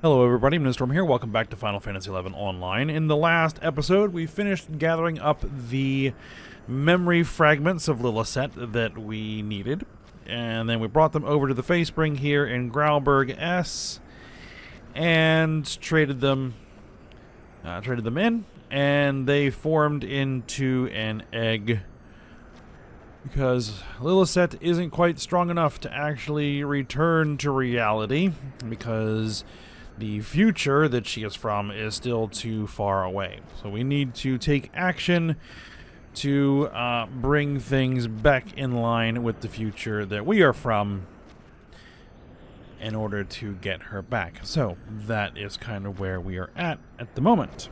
Hello everybody, Storm here. Welcome back to Final Fantasy XI Online. In the last episode, we finished gathering up the memory fragments of Lillicet that we needed. And then we brought them over to the Facespring here in Growlberg S. And traded them in. And they formed into an egg. Because Lillicet isn't quite strong enough to actually return to reality. Because the future that she is from is still too far away. So we need to take action to bring things back in line with the future that we are from in order to get her back. So that is kind of where we are at the moment.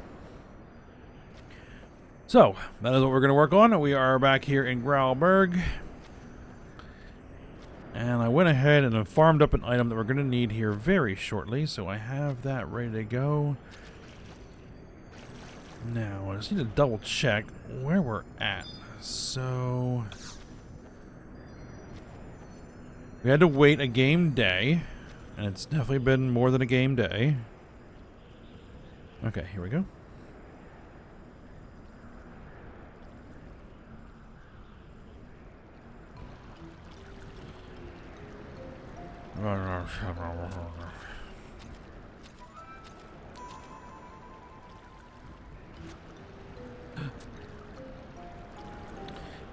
So that is what we're going to work on. We are back here in Growlberg. And I went ahead and farmed up an item that we're going to need here very shortly. So I have that ready to go. Now, I just need to double check where we're at. So we had to wait a game day. And it's definitely been more than a game day. Okay, here we go.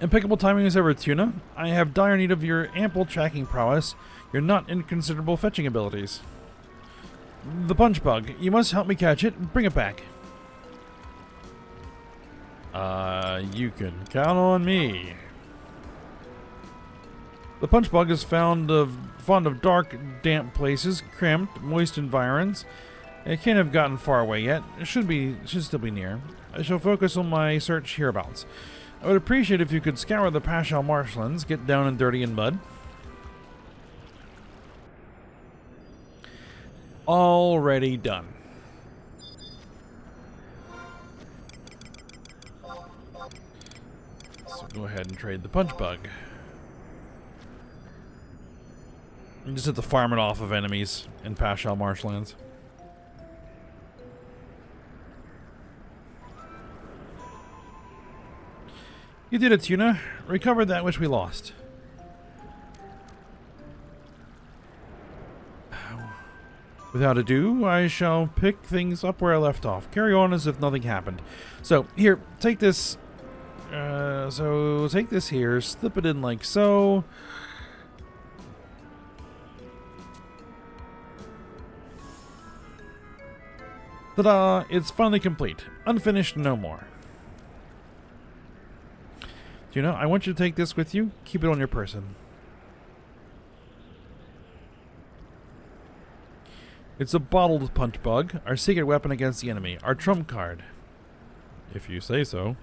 Impeccable timing as ever, Tuna. I have dire need of your ample tracking prowess, your not inconsiderable fetching abilities. The punch bug. You must help me catch it and bring it back. You can count on me. The punch bug is fond of dark, damp places, cramped, moist environs. It can't have gotten far away yet. It should still be near. I shall focus on my search hereabouts. I would appreciate if you could scour the Pashal marshlands, get down and dirty in mud. Already done. So go ahead and trade the punch bug. You just have to farm it off of enemies in Pashal marshlands. You did it, Tuna. Recovered that which we lost. Without ado, I shall pick things up where I left off. Carry on as if nothing happened. So, here, take this. So take this here, slip it in like so. Ta-da! It's finally complete. Unfinished, no more. Do you know, I want you to take this with you. Keep it on your person. It's a bottled punch bug, our secret weapon against the enemy, our trump card. If you say so.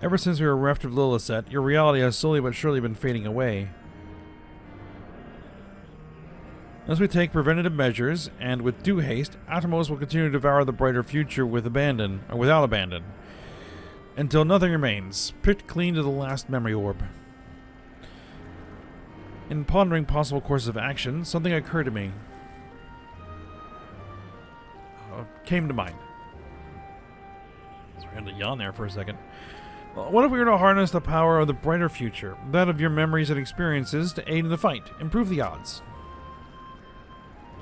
Ever since we were reft of Lillicet, your reality has slowly but surely been fading away. Unless we take preventative measures, and with due haste, Atomos will continue to devour the brighter future without abandon, until nothing remains, picked clean to the last memory orb. In pondering possible courses of action, something occurred to me. Came to mind. So we had to yawn there for a second. What if we were to harness the power of the brighter future, that of your memories and experiences, to aid in the fight, improve the odds?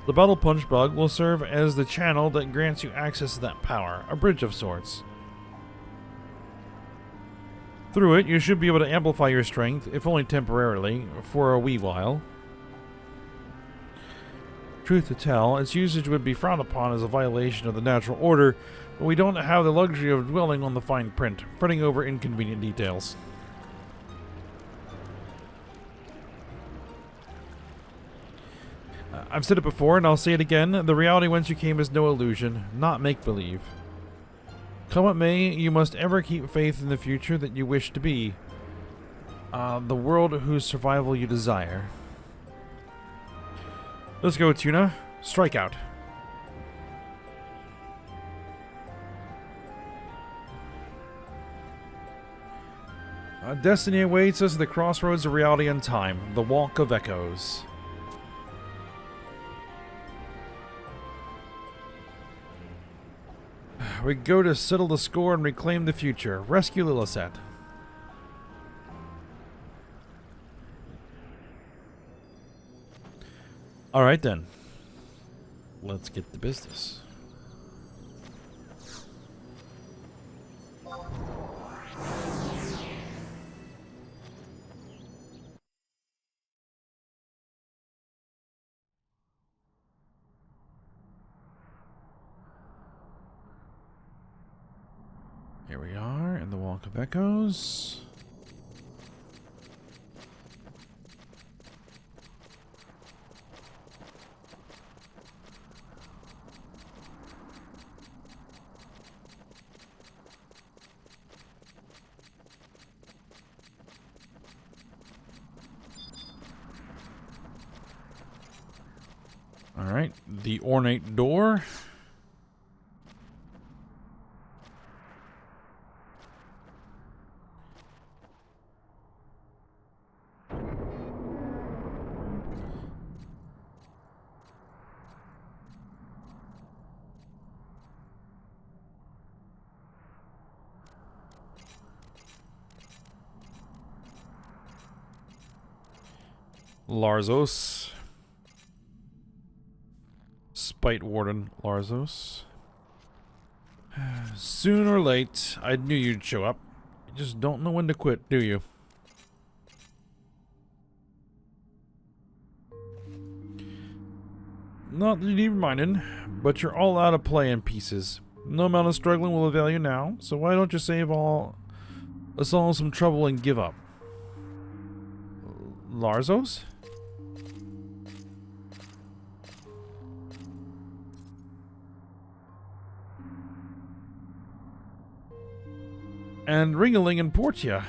The Battle Punch Bug will serve as the channel that grants you access to that power, a bridge of sorts. Through it, you should be able to amplify your strength, if only temporarily, for a wee while. Truth to tell, its usage would be frowned upon as a violation of the natural order, but we don't have the luxury of dwelling on the fine print, fretting over inconvenient details. I've said it before, and I'll say it again. The reality whence you came is no illusion, not make-believe. Come what may, you must ever keep faith in the future that you wish to be. The world whose survival you desire. Let's go, Tuna. Strike out. A destiny awaits us at the crossroads of reality and time. The Walk of Echoes. We go to settle the score and reclaim the future. Rescue Lilith. Alright then. Let's get to business. Here we are in the Walk of Echoes. All right, the ornate door. Larzos. Spite Warden Larzos. Soon or late, I knew you'd show up. You just don't know when to quit, do you? Not that you need reminding, but you're all out of play in pieces. No amount of struggling will avail you now, so why don't you save us all some trouble and give up? Larzos? And Ringeling and Portia.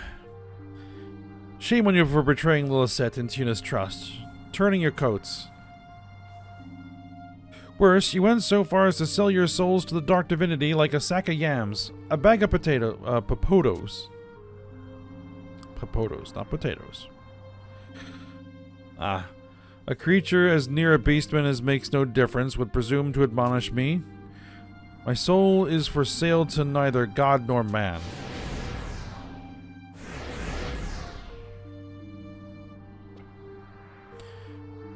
Shame on you for betraying Lilith and Tuna's trust, turning your coats. Worse, you went so far as to sell your souls to the dark divinity like a sack of yams, a bag of popotos. Popotos, not potatoes. Ah, a creature as near a beastman as makes no difference would presume to admonish me. My soul is for sale to neither god nor man.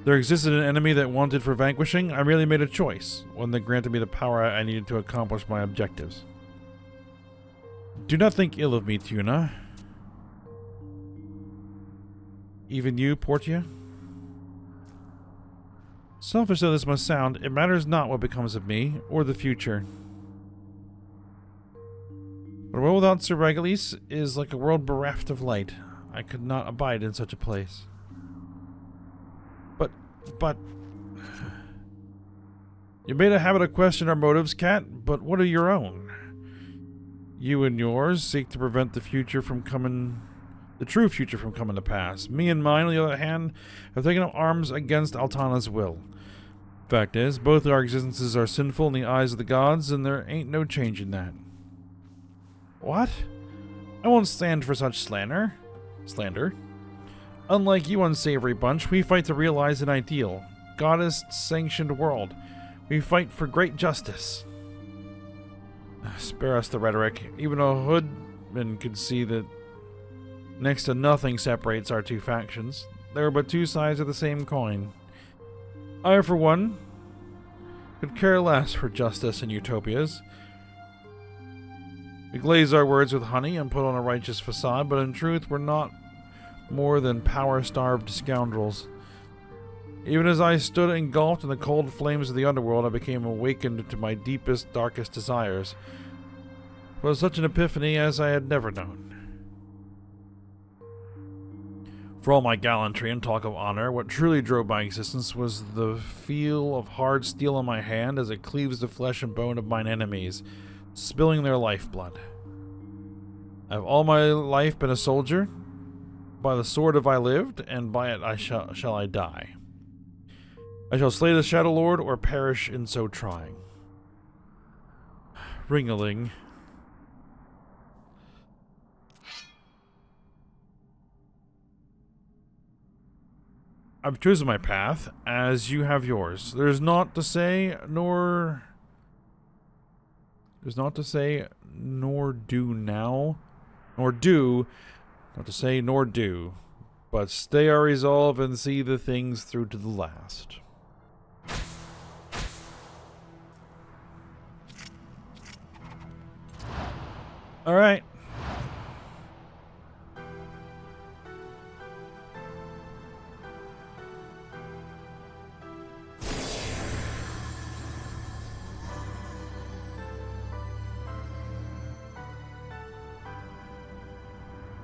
There existed an enemy that wanted for vanquishing. I merely made a choice, one that granted me the power I needed to accomplish my objectives. Do not think ill of me, Tuna. Even you, Portia? Selfish though this must sound, it matters not what becomes of me, or the future. But a world without Sir Regalis is like a world bereft of light. I could not abide in such a place. But... You made a habit of questioning our motives, Cat, but what are your own? You and yours seek to prevent the future from coming... the true future from coming to pass. Me and mine, on the other hand, have taken up arms against Altana's will. Fact is, both our existences are sinful in the eyes of the gods, and there ain't no change in that. What? I won't stand for such slander. Unlike you unsavory bunch, we fight to realize an ideal. Goddess-sanctioned world. We fight for great justice. Spare us the rhetoric. Even a hoodman could see that next to nothing separates our two factions. There are but two sides of the same coin. I, for one, could care less for justice and utopias. We glaze our words with honey and put on a righteous facade, but in truth we're not more than power-starved scoundrels. Even as I stood engulfed in the cold flames of the underworld, I became awakened to my deepest, darkest desires. It was such an epiphany as I had never known. For all my gallantry and talk of honor, what truly drove my existence was the feel of hard steel in my hand as it cleaves the flesh and bone of mine enemies, spilling their lifeblood. I have all my life been a soldier. By the sword have I lived, and by it shall I die. I shall slay the Shadow Lord or perish in so trying. Ringeling. I've chosen my path, as you have yours. There's not to say, nor do now. Nor do. Not to say, nor do. But stay our resolve and see the things through to the last. Alright.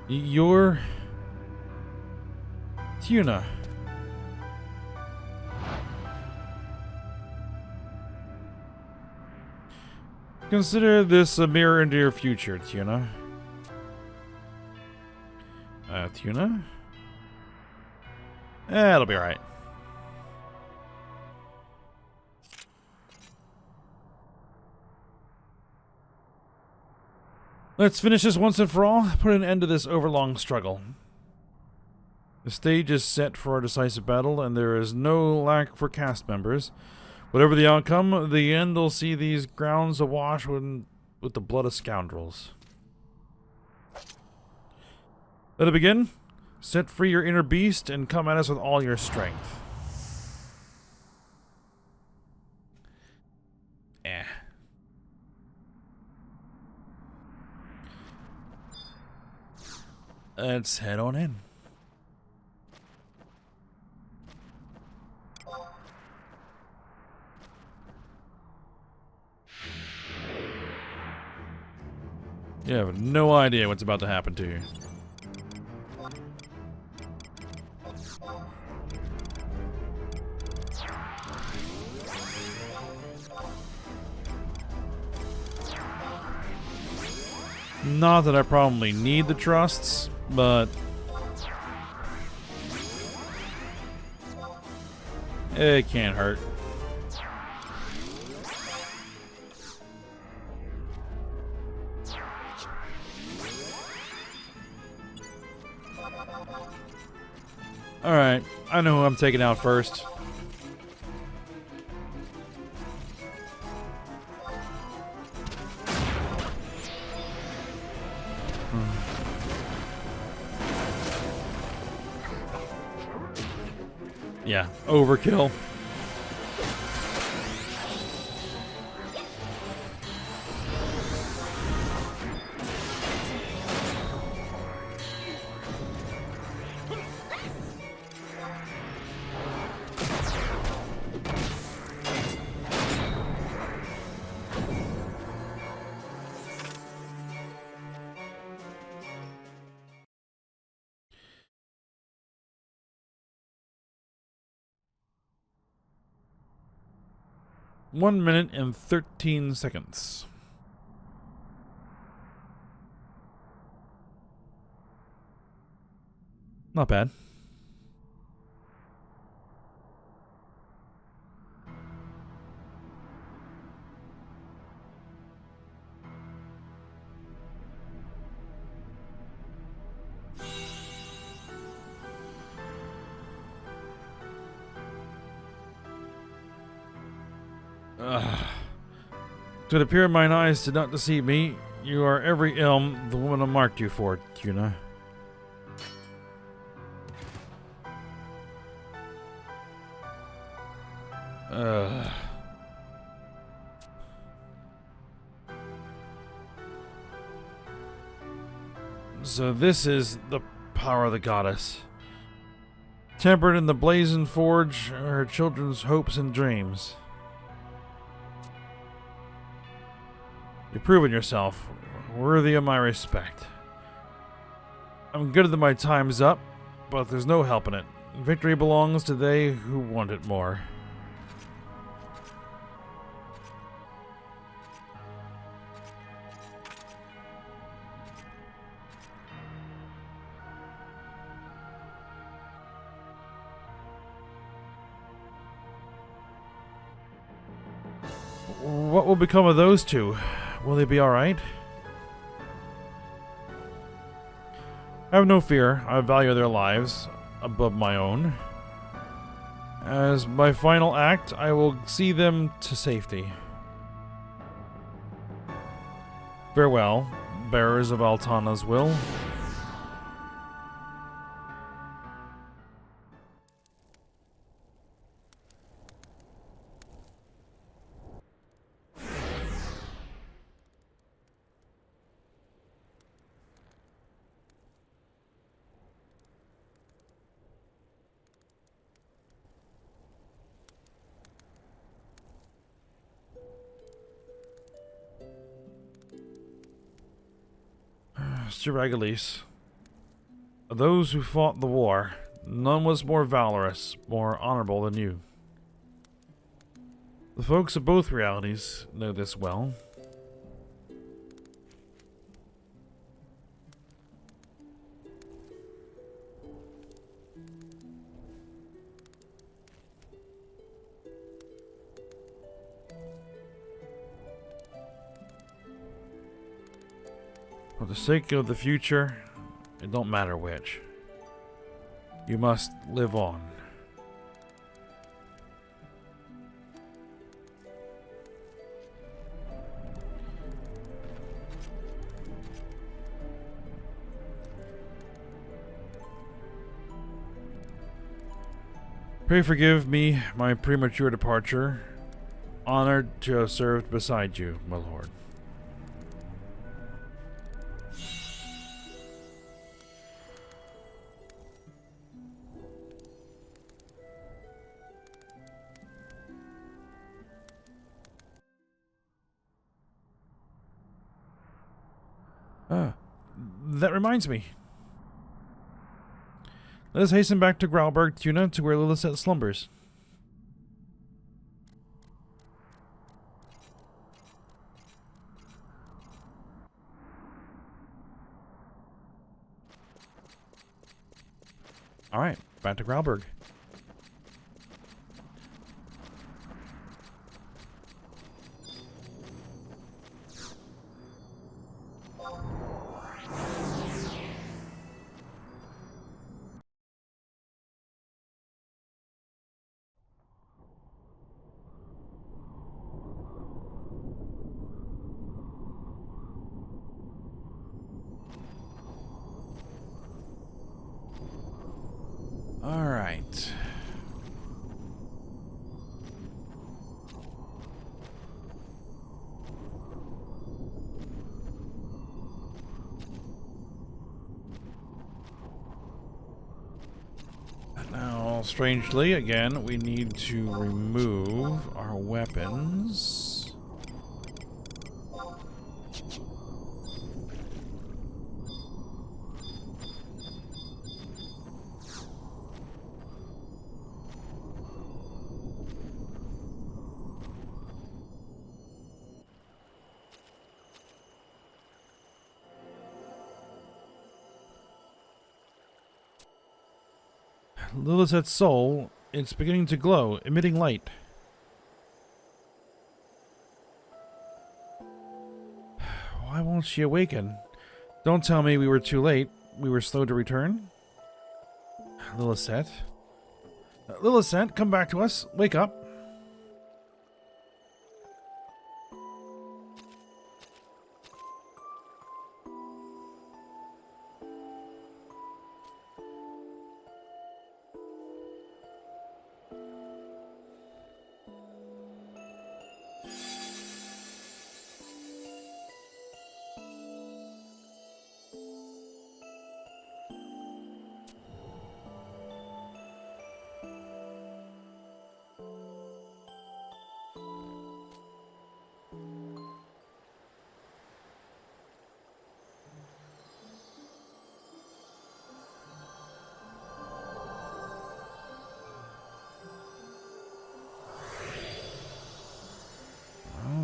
You're... Tuna. Consider this a mirror into your future, Tuna. Tuna? It'll be alright. Let's finish this once and for all. Put an end to this overlong struggle. The stage is set for a decisive battle, and there is no lack for cast members. Whatever the outcome, the end will see these grounds awash with the blood of scoundrels. Let it begin. Set free your inner beast and come at us with all your strength. Let's head on in. You have no idea what's about to happen to you. Not that I probably need the trusts, but it can't hurt. Alright, I know who I'm taking out first. Yeah, overkill. One minute and 13 seconds. Not bad. It would appear mine eyes did not deceive me. You are every ilm the woman marked you for, Tuna. So this is the power of the goddess. Tempered in the blazing forge are her children's hopes and dreams. You've proven yourself worthy of my respect. I'm good that my time's up, but there's no helping it. Victory belongs to they who want it more. What will become of those two? Will they be alright? Have no fear. I value their lives above my own. As my final act, I will see them to safety. Farewell, bearers of Altana's will. Mr. Regalis, of those who fought the war, none was more valorous, more honorable than you. The folks of both realities know this well. For the sake of the future, it don't matter which. You must live on. Pray forgive me my premature departure. Honored to have served beside you, my lord. That reminds me. Let us hasten back to Grauberg Tuna to where Lilith slumbers. Alright, back to Grauberg. Alright. Now, strangely, again, we need to remove our weapons. Lilith's soul, it's beginning to glow, emitting light. Why won't she awaken? Don't tell me we were too late. We were slow to return. Lilith. Lilith, come back to us. Wake up.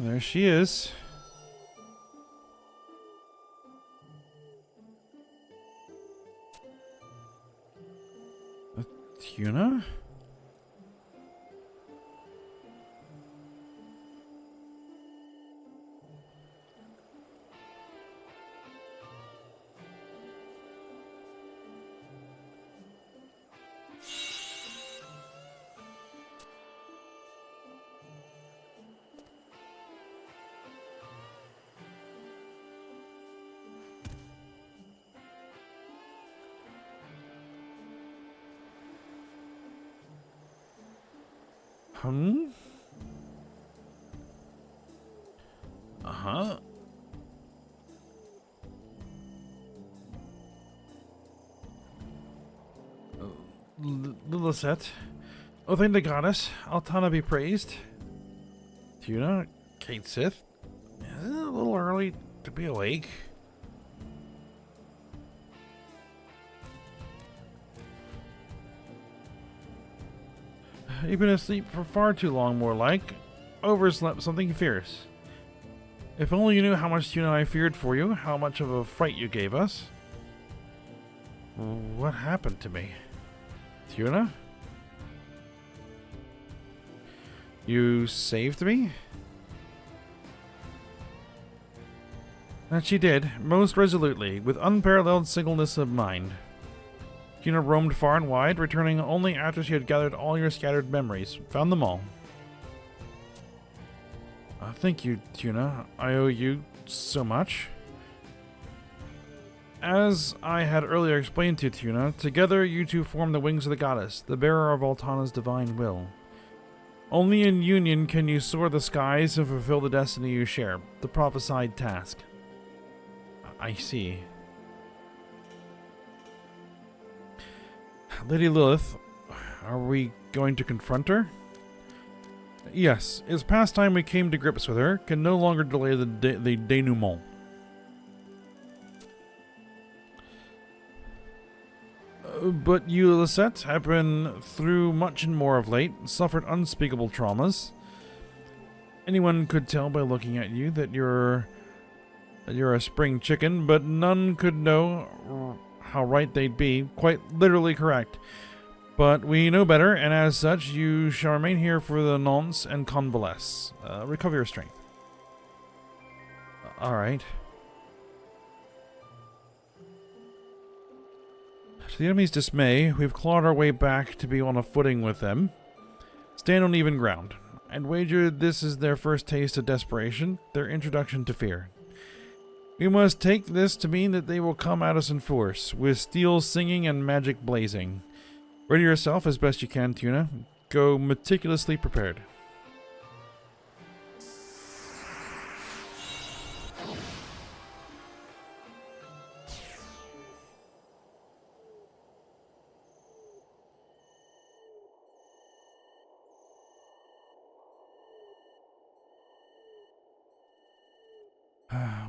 There she is. A tuna? Hmm? Uh-huh. Lilith. Oh, thank the goddess. Altana be praised. Tuna, Kate Sith. Is it a little early to be awake? You've been asleep for far too long, more like. Overslept something fierce. If only you knew how much Tuna and I feared for you, how much of a fright you gave us. What happened to me? Tuna? You saved me? That she did, most resolutely, with unparalleled singleness of mind. Tuna roamed far and wide, returning only after she had gathered all your scattered memories. Found them all. Thank you, Tuna. I owe you so much. As I had earlier explained to Tuna, together you two form the wings of the goddess, the bearer of Altana's divine will. Only in union can you soar the skies and fulfill the destiny you share, the prophesied task. I see. Lady Lilith, are we going to confront her? Yes, it's past time we came to grips with her. Can no longer delay the denouement. But you, Lisette, have been through much and more of late, suffered unspeakable traumas. Anyone could tell by looking at you that you're a spring chicken, but none could know how right they'd be. Quite literally correct. But we know better, and as such, you shall remain here for the nonce and convalesce. Recover your strength. Alright. To the enemy's dismay, we've clawed our way back to be on a footing with them. Stand on even ground. I'd wager this is their first taste of desperation, their introduction to fear. We must take this to mean that they will come at us in force, with steel singing and magic blazing. Ready yourself as best you can, Tuna. Go meticulously prepared.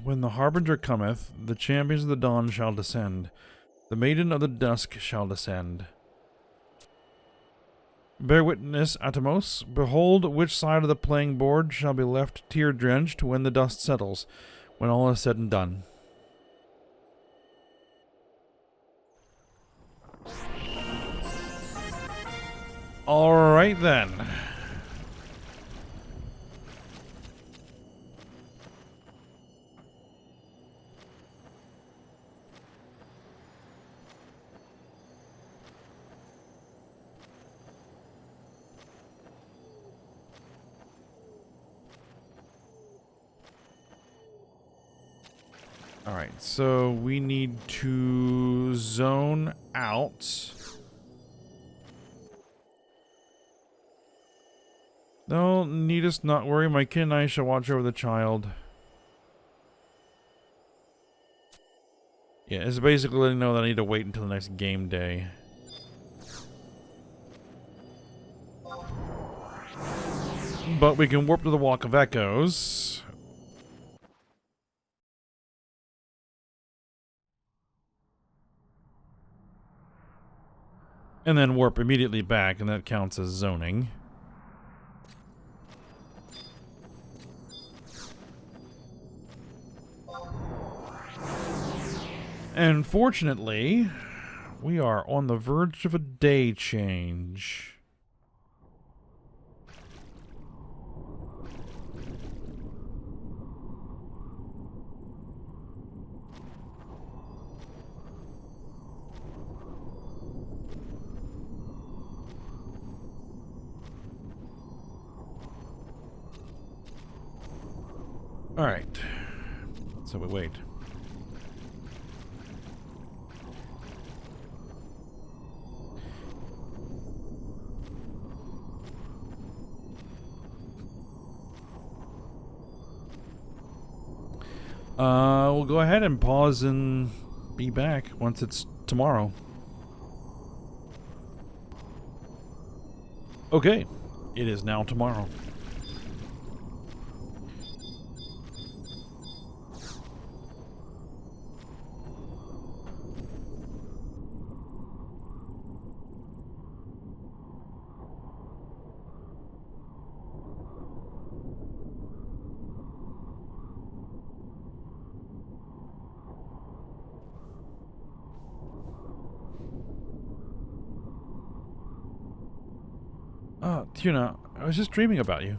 When the Harbinger cometh, the champions of the dawn shall descend. The maiden of the dusk shall descend. Bear witness, Atomos. Behold which side of the playing board shall be left tear-drenched when the dust settles, when all is said and done. Alright then. Alright, so we need to zone out. No, needest not worry, my kin and I shall watch over the child. Yeah, it's basically letting know that I need to wait until the next game day. But we can warp to the Walk of Echoes. And then warp immediately back, and that counts as zoning. And fortunately, we are on the verge of a day change. Alright. So we wait. We'll go ahead and pause and be back once it's tomorrow. Okay, it is now tomorrow. Tuna, I was just dreaming about you.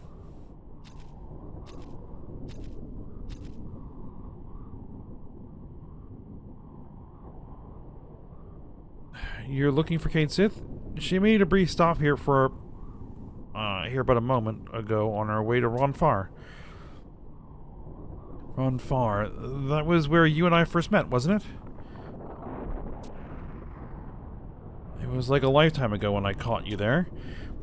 You're looking for Kate Sith? She made a brief stop here here about a moment ago on her way to Ronfar. Ronfar, that was where you and I first met, wasn't it? It was like a lifetime ago when I caught you there.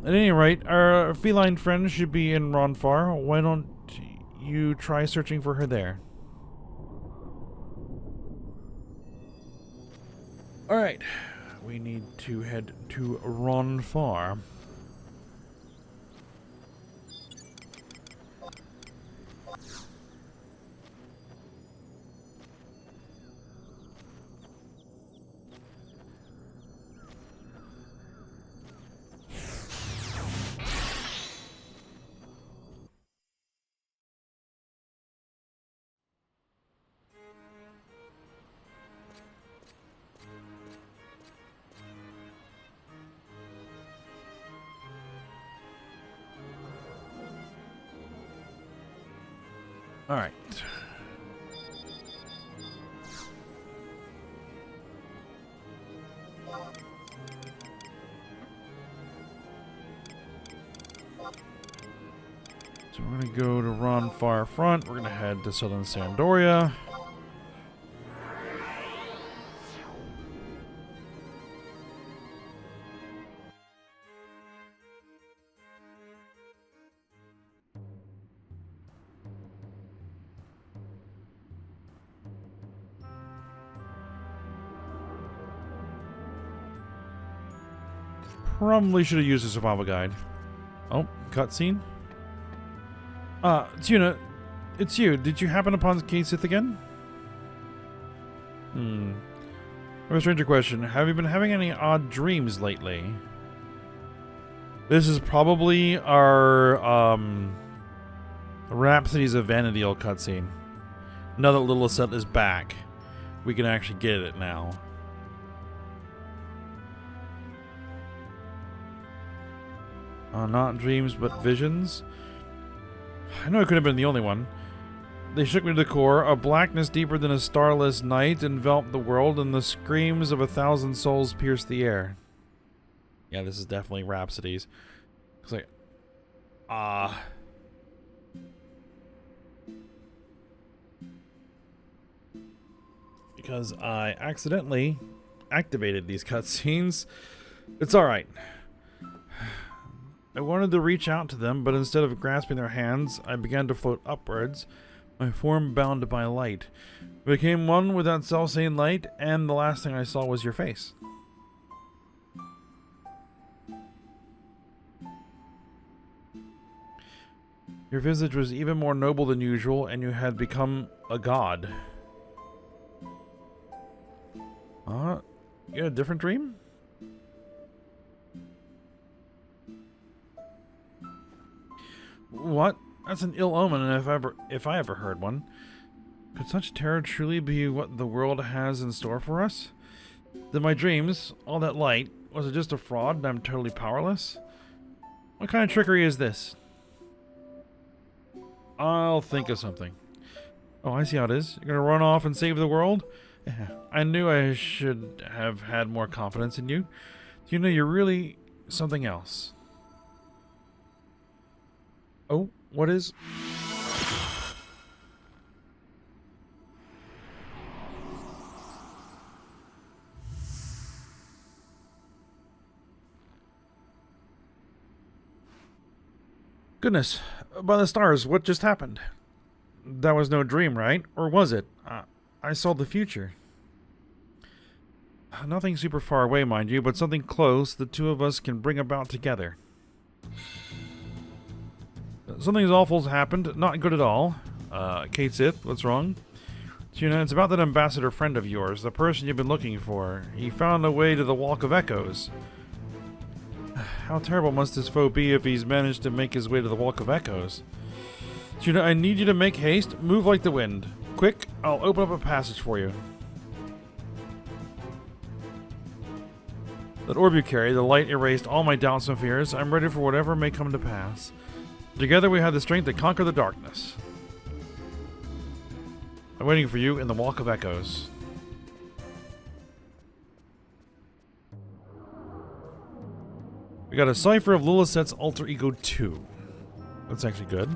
At any rate, our feline friend should be in Ronfar. Why don't you try searching for her there? Alright, we need to head to Ronfar. Alright. So we're going to go to Ronfar Front. We're going to head to Southern Sandoria. Probably should have used a survival guide. Oh, cutscene. Tuna, it's you. Did you happen upon Kate Sith again? I have a stranger question. Have you been having any odd dreams lately? This is probably our, Rhapsodies of Vana'diel cutscene. Now that Little Set is back, we can actually get it now. Not dreams, but visions. I know I could have been the only one. They shook me to the core. A blackness deeper than a starless night enveloped the world, and the screams of 1,000 souls pierced the air. Yeah, this is definitely Rhapsodies. It's like, because I accidentally activated these cutscenes. It's alright. I wanted to reach out to them, but instead of grasping their hands, I began to float upwards, my form bound by light. I became one with that self-same light, and the last thing I saw was your face. Your visage was even more noble than usual, and you had become a god. You had a different dream? What? That's an ill omen, if I ever heard one. Could such terror truly be what the world has in store for us? Then my dreams, all that light, was it just a fraud and I'm totally powerless? What kind of trickery is this? I'll think of something. Oh, I see how it is. You're gonna run off and save the world? Yeah, I knew I should have had more confidence in you. You know, you're really something else. Oh, what is? Goodness, by the stars, what just happened? That was no dream, right? Or was it? I saw the future. Nothing super far away, mind you, but something close the two of us can bring about together. Something awful's happened. Not good at all. Kate Sith, what's wrong? Tuna, it's about that ambassador friend of yours, the person you've been looking for. He found a way to the Walk of Echoes. How terrible must this foe be if he's managed to make his way to the Walk of Echoes? Tuna, I need you to make haste. Move like the wind. Quick, I'll open up a passage for you. That orb you carry, the light erased all my doubts and fears. I'm ready for whatever may come to pass. Together we have the strength to conquer the darkness. I'm waiting for you in the Walk of Echoes. We got a cipher of Lilith's alter ego 2. That's actually good.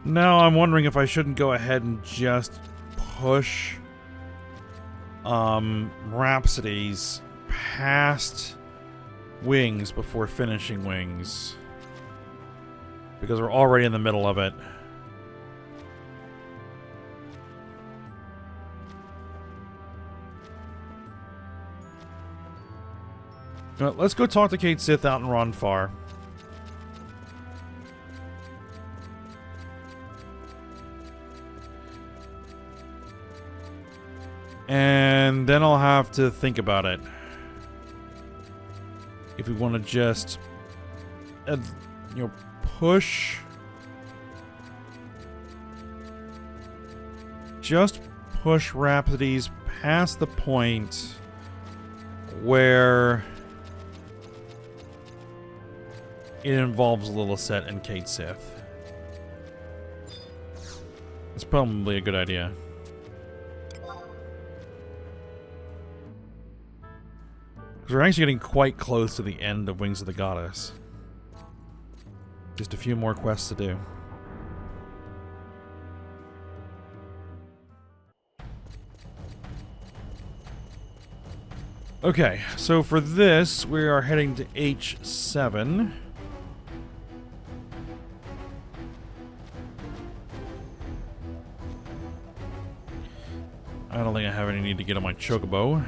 Now I'm wondering if I shouldn't go ahead and just push Rhapsodies past Wings before finishing Wings. Because we're already in the middle of it. Let's go talk to Kate Sith out in Ronfar. And then I'll have to think about it. If we want to just, push. Just push Rhapsodies past the point where it involves Lilith and Kate Sith. It's probably a good idea. Because we're actually getting quite close to the end of Wings of the Goddess. Just a few more quests to do. Okay, so for this, we are heading to H7. I don't think I have any need to get on my chocobo.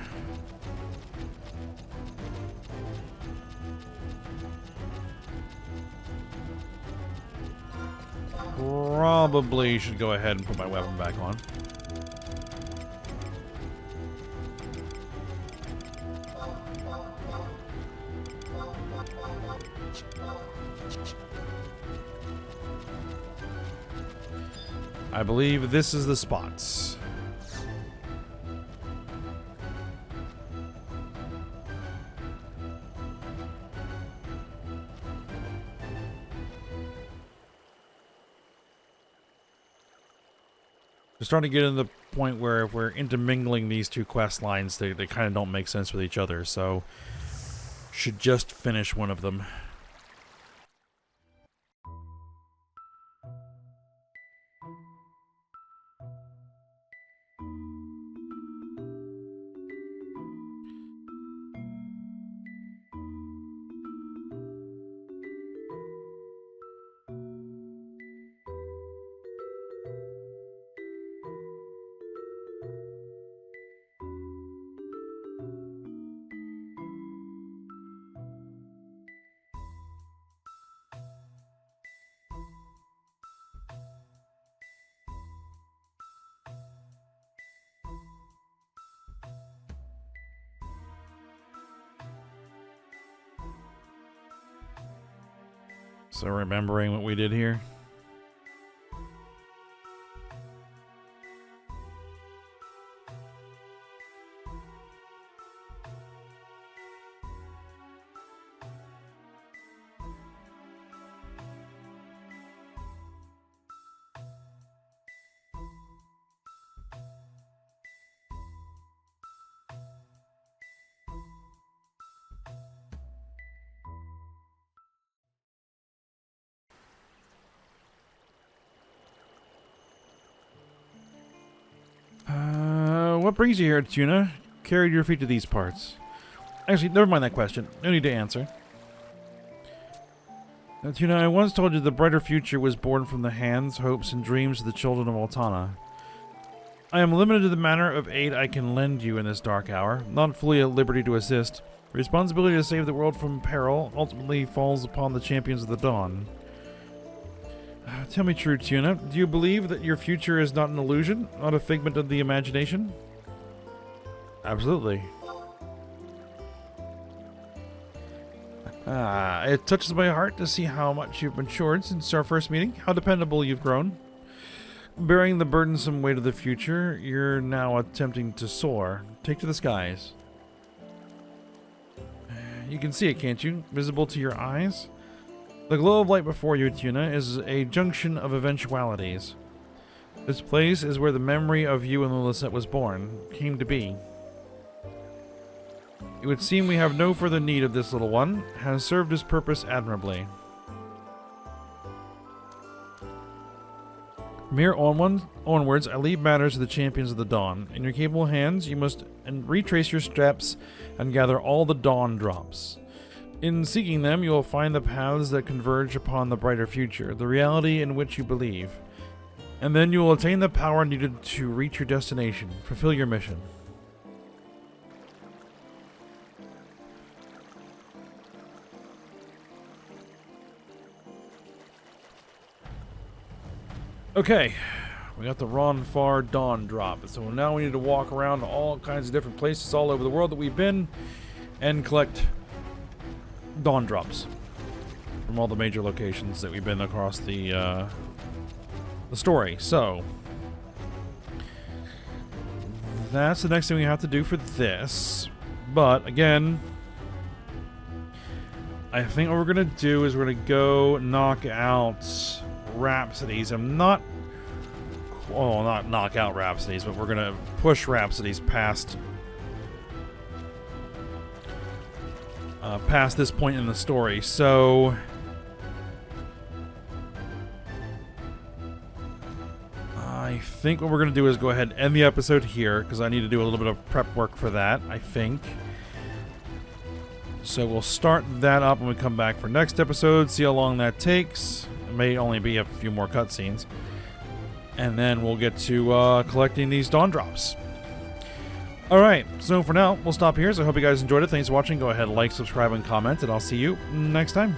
Probably should go ahead and put my weapon back on. I believe this is the spots. We're starting to get to the point where if we're intermingling these two quest lines, they kind of don't make sense with each other, so should just finish one of them. So remembering what we did here. What brings you here, Tuna? Carried your feet to these parts. Actually, never mind that question. No need to answer. Tuna, I once told you the brighter future was born from the hands, hopes, and dreams of the children of Altana. I am limited to the manner of aid I can lend you in this dark hour, not fully at liberty to assist. The responsibility to save the world from peril ultimately falls upon the champions of the dawn. Tell me true, Tuna, do you believe that your future is not an illusion, not a figment of the imagination? Absolutely. It touches my heart to see how much you've matured since our first meeting, how dependable you've grown. Bearing the burdensome weight of the future, you're now attempting to soar. Take to the skies. You can see it, can't you? Visible to your eyes? The glow of light before you, Tuna, is a junction of eventualities. This place is where the memory of you and Lilith was born, came to be. It would seem we have no further need of this little one, has served his purpose admirably. From here onwards, I leave matters to the champions of the dawn. In your capable hands, you must retrace your steps and gather all the dawn drops. In seeking them, you will find the paths that converge upon the brighter future, the reality in which you believe. And then you will attain the power needed to reach your destination, fulfill your mission. Okay, we got the Ronfar Dawn drop, so now we need to walk around to all kinds of different places all over the world that we've been and collect Dawn drops from all the major locations that we've been across the story. So that's the next thing we have to do for this. But again, I think what we're gonna do is we're gonna go knock out Rhapsodies. I'm not, well, not knock out Rhapsodies, but we're gonna push Rhapsodies past past this point in the story. So I think what we're gonna do is go ahead and end the episode here, because I need to do a little bit of prep work for that, I think. So we'll start that up when we come back for next episode, see how long that takes. It may only be a few more cutscenes. And then we'll get to collecting these Dawn Drops. Alright, so for now, we'll stop here. So I hope you guys enjoyed it. Thanks for watching. Go ahead, like, subscribe, and comment, and I'll see you next time.